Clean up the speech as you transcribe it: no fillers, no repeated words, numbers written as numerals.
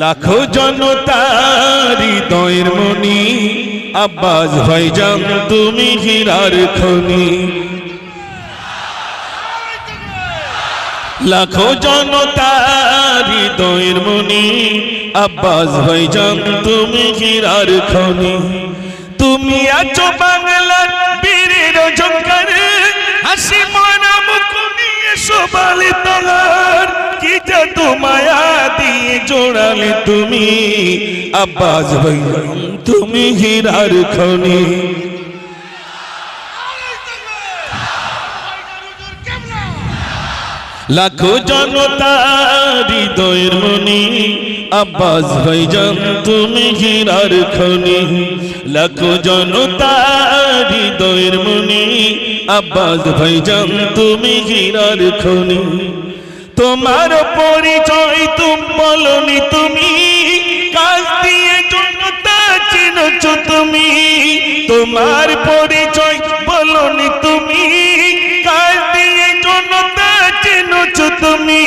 লাখো জনতার হৃদয়ের মনি আব্বাস ভাইজান তুমি হীরার খনি। লাখো জনতার হৃদয়ের মনি আব্বাস ভাইজান তুমি হীরার খনি। তুমি আছো বাংলার বীরের ঝংকার, হাসি মরা মুখ নিয়ে শোভালে তোমার, কি জাদু মায়া দিয়ে জোড়ালে তুমি আব্বাস ভাইজান তুমি হীরার খনি। লাখো জনতার হৃদয়ের মনি আব্বাস ভাইজান তুমি হীরার খনি। লাখো জনতার হৃদয়ের মনি আব্বাস ভাইজান তুমি হীরার খনি। তোমার পরিচয় তুমি বলনি, তুমি কাজ দিয়ে জনতা চিনছ তুমি। তোমার পরিচয় বলনি, তুমি কাজ দিয়ে জনতা চিনছ তুমি।